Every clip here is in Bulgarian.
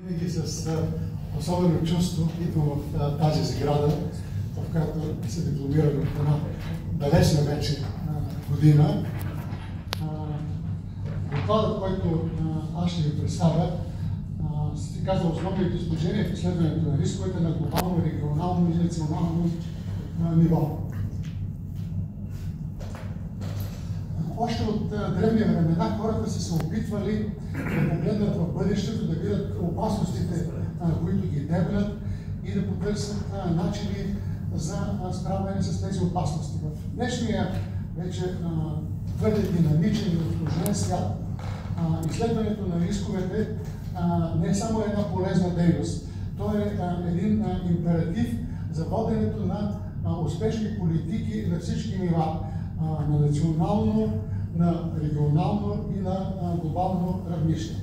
Винаги с особено чувство идвам в тази сграда, в която се дипломирах в една далечна вече година. Докладът, който аз ще ви представя, се казва основните достижения в изследването на рисковете на глобално, регионално и национално ниво. Още от древни времена хората са се опитвали да погледнат в бъдещето, да видят опасностите, които ги дебнат и да потърсят начини за справяне с тези опасности. В днешния вече твърде динамичен и усложнен свят, изследването на рисковете не е само една полезна дейност, то е един императив за воденето на успешни политики на всички нива, на национално, на регионално и на глобално равнище.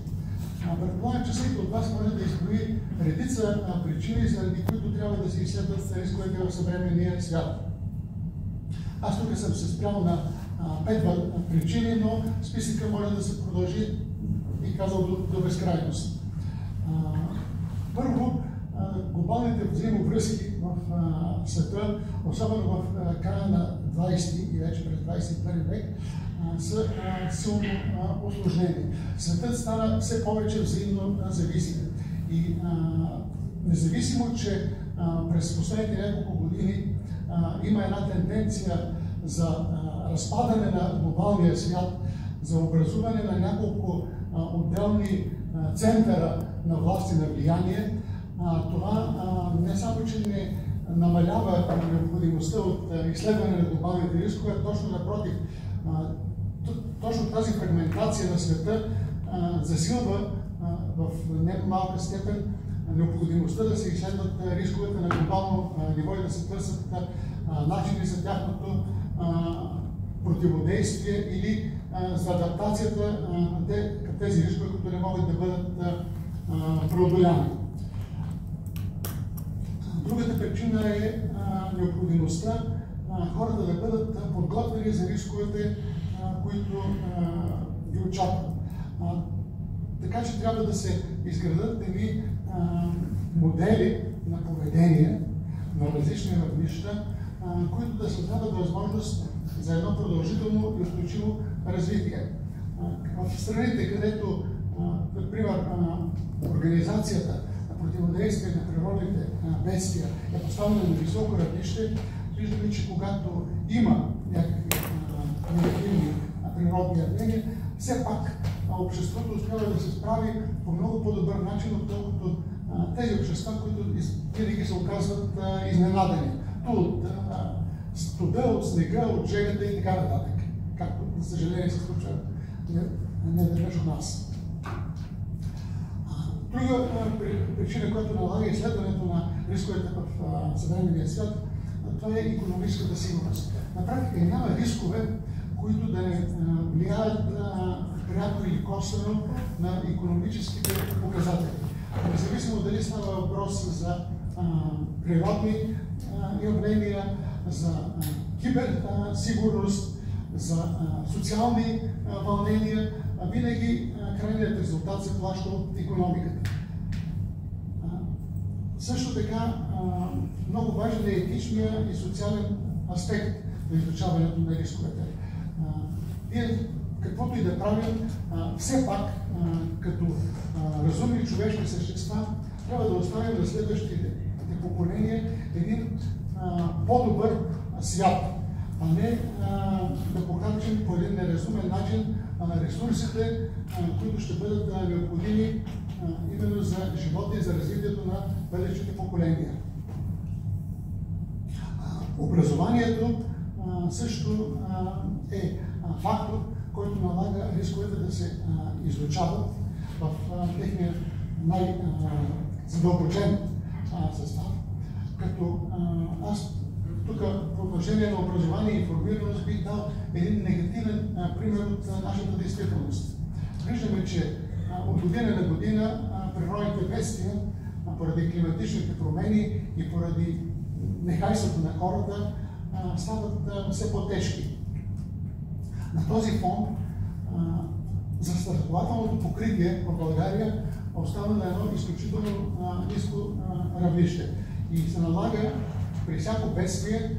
Предполагам, че всеки от вас може да изброи редица причини, заради които трябва да се изследват рисковете в съвременния свят. Аз тук съм се спрял на 5 причини, но списъка може да се продължи и казал до безкрайност. Първо, глобалните взаимовръзки в света, особено в края на 20 и вече през 21 век, са силно усложнени. Светът стана все повече взаимно зависим. И независимо, че през последните няколко години има една тенденция за разпадане на глобалния свят, за образуване на няколко отделни центъра на власт и на влияние, това не само, че не намалява необходимостта от изследване на глобалните рискове, точно напротив, точно тази фрагментация на света засилва в немалка степен необходимостта да се изследват рисковете на глобално ниво и да се търсят начини за тяхното противодействие или за адаптацията към тези рискове, които не могат да бъдат преодоляни. Другата причина е необходимостта хората да бъдат подготвени за рисковете, които ги очакват. Така че трябва да се изградат едни модели на поведение на различни равнища, които да създават възможност за едно продължително и устойчиво развитие. В страните, където, например, организацията на противодействие на природните бедствия е поставена на високо равнище, виждаме, че когато има някакви негативни природни явления, все пак обществото успява да се справи по много по-добър начин, отколкото тези общества, които винаги се оказват изненадани. От студа, от снега, от жегата и така нататък. Както, за съжаление, се случва неведнъж у нас. Друга причина, която налага изследването на рисковете в съвременния свят, това е икономическата сигурност. На практика няма рискове, които да не влияят пряко или косвено на икономическите показатели. Независимо дали става въпрос за природни явления, за киберсигурност, за социални вълнения, винаги крайният резултат се плаща от икономиката. Също така, много важен е етичния и социален аспект на изучаването на рисковете. Ние, каквото и да правим, все пак, като разумни човешки същества, трябва да оставим на следващите поколения един по-добър свят, а не да похарчим по един неразумен начин ресурсите, които ще бъдат необходими именно за живота и за развитието на бъдещите поколения. Образованието също е фактор, който налага рисковете да се изучават в техния най-задълбочен състав. Като аз тук по отношение на образование и информираност бих дал един негативен пример от нашата действителност. Виждаме, че от година на година природните бедствия, поради климатичните промени и поради нехайството на хората, стават все по-тежки. На този фон застрахователното покритие в България остава на едно изключително ниско равнище. И се налага при всяко бедствие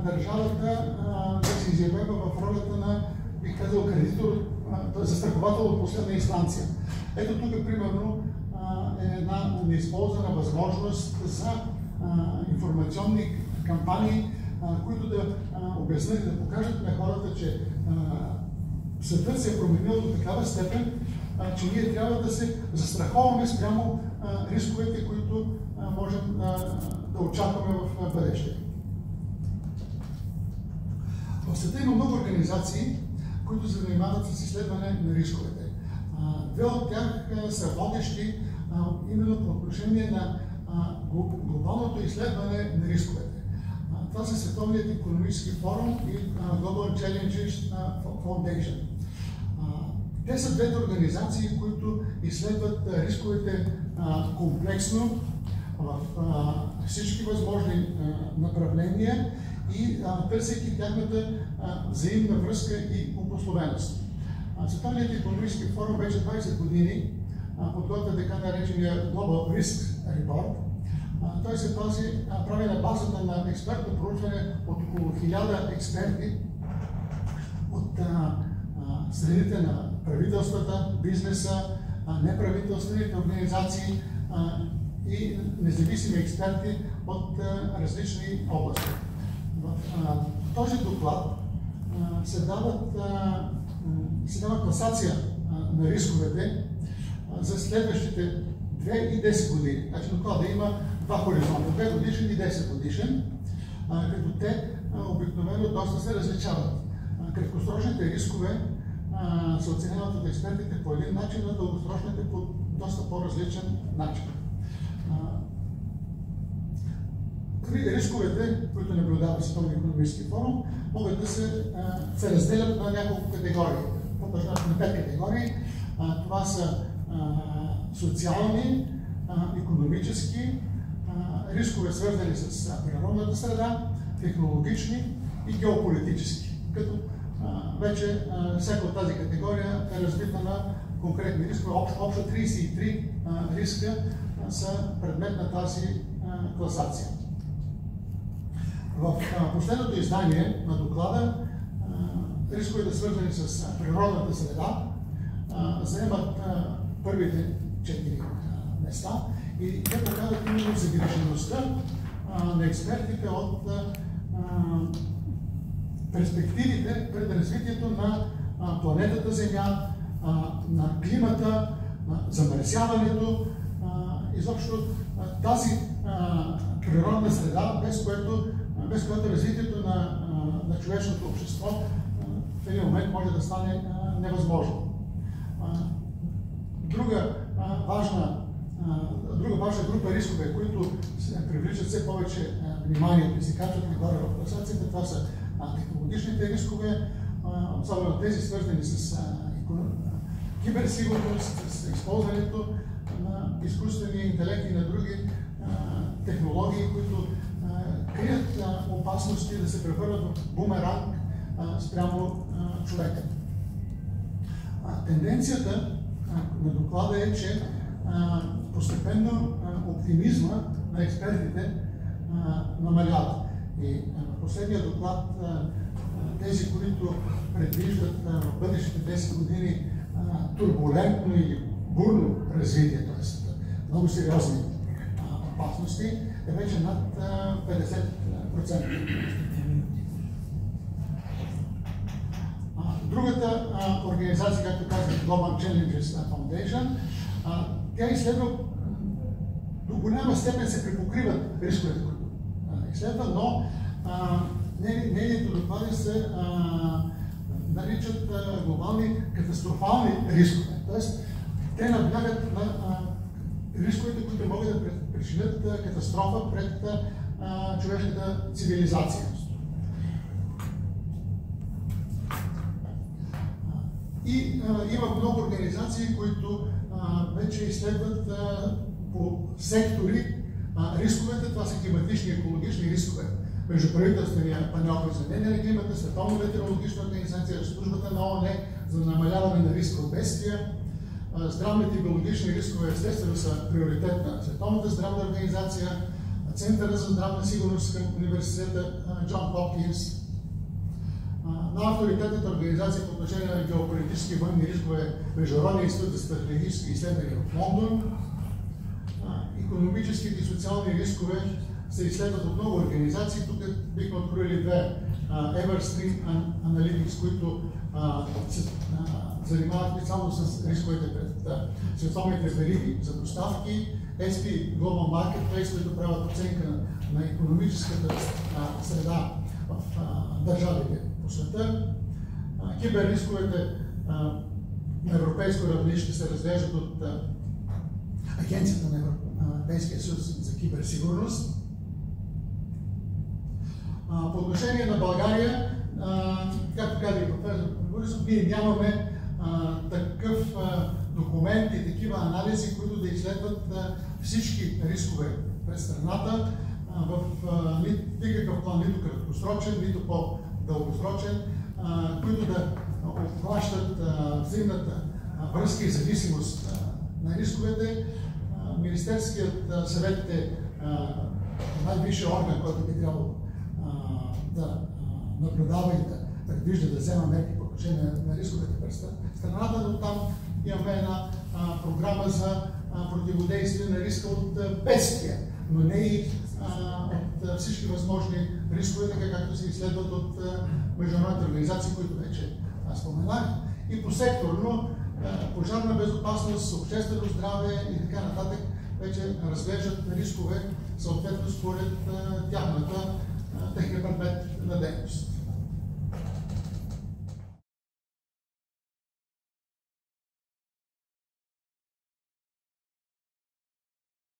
държавата да се изявява в ролята на, бих казал, кредитор, застраховател от последна инстанция. Ето тук, примерно, е една неизползвана възможност за информационни кампании, които да обяснят и да покажат на хората, че светът се е променил до такава степен, че ние трябва да се застраховаме спрямо рисковете, които можем да очакваме в бъдеще. В света има много организации, които се занимават с изследване на рисковете. Две от тях са водещи именно по отношение на глобалното изследване на рисковете. Това са Световният икономически форум и Global Challenges Foundation. Те са двете организации, които изследват рисковете комплексно в всички възможни направления и търсейки тяхната взаимна връзка и обусловеност. Световният икономически форум вече 20 години подготвя така наречения Global Risk Report. Той се прави на базата на експертно проучване от около 1000 експерти от средите на правителствата, бизнеса, неправителствените организации и независими експерти от различни области. В този доклад се дава класация на рисковете за следващите 2 и 10 години. Значи доклада има два хоризонта, 2 годишен и 10 годишен, като те обикновено доста се различават. Краткосрочните рискове се оценяват от експертите по един начин, а дългосрочните по доста по-различен начин. Рисковете, които наблюдава Световния икономически форум, могат да се разделят на няколко категории. По-точно на 5 категории. Това са социални, икономически, рискове свързани с природната среда, технологични и геополитически. Като вече всяка от тази категория е разбита на конкретни рискове. Общо 33 риска са предмет на тази класация. В последното издание на доклада рисковете, свързани с природната среда, заемат първите 4 места и те показват именно загрижеността на експертите от перспективите пред развитието на планетата Земя, на климата, на замърсяването, изобщо тази природна среда, без която развитието на човешкото общество в един момент може да стане невъзможно. Друга важна група рискове, които привличат все повече вниманието и се качват нагоре в класацията, това са технологичните рискове, особено тези свързани с киберсигурност, с използването на изкуствения интелект и на други технологии, които крият опасности да се превърнат в бумеранг спрямо човека. Тенденцията на доклада е, че постепенно оптимизма на експертите намалява. И в последния доклад тези, които предвиждат в бъдещите 10 години турбулентно или бурно развитие, т.е. много сериозни опасности, е вече над 50%. Другата организация, както казах, Global Challenges Foundation, тя изследва, до голяма степен се припокриват рисковете, които изследва, но нейните доклади се наричат глобални катастрофални рискове. Тоест, те наблягат на рисковете, които могат да причинят катастрофа пред човешката цивилизация. И има много организации, които вече изследват по сектори рисковете. Това са климатични и екологични рискове. Междуправителствения панел по изменение на климата, Световна метеорологична организация, службата на ООН за намаляване на риска от бедствия, здравните и биологични рискове естествено са приоритет на Световната здравна организация, Центъра за здравна сигурност към университета Джон Хопкинс, на авторитетната организация по отношение на геополитически и военни рискове Международния институт за стратегически изследвания в Лондон. Икономическите и социални рискове се изследват от много организации. Тук бихме откроили две. Everstream Analytics, които се занимават специално с рисковете пред световните вериги за доставки, SP Global Marketplace, които правят оценка на икономическата среда в държавите по света. Киберрисковете на европейско равнище се разглеждат от Агенцията на Европейския съюз за киберсигурност. По отношение на България, както каза и професор Борисов, ние нямаме такъв документ и такива анализи, които да изследват всички рискове през страната в никакъв план, нито краткосрочен, нито по-дългосрочен, които да обхващат взаимната връзка и зависимост на рисковете. Министерският съвет е най-висшият орган, който би трябвало да наблюдава и да предвижда да взема мерки по отношение на рисковете през страната, но там имаме една програма за противодействие на риска от бедствия, но не и от всички възможни рискове, така както се изследват от международните организации, които вече споменах. И по секторно пожарна безопасност, обществено здраве и така нататък вече разглеждат рискове съответно според техния предмет на дейност.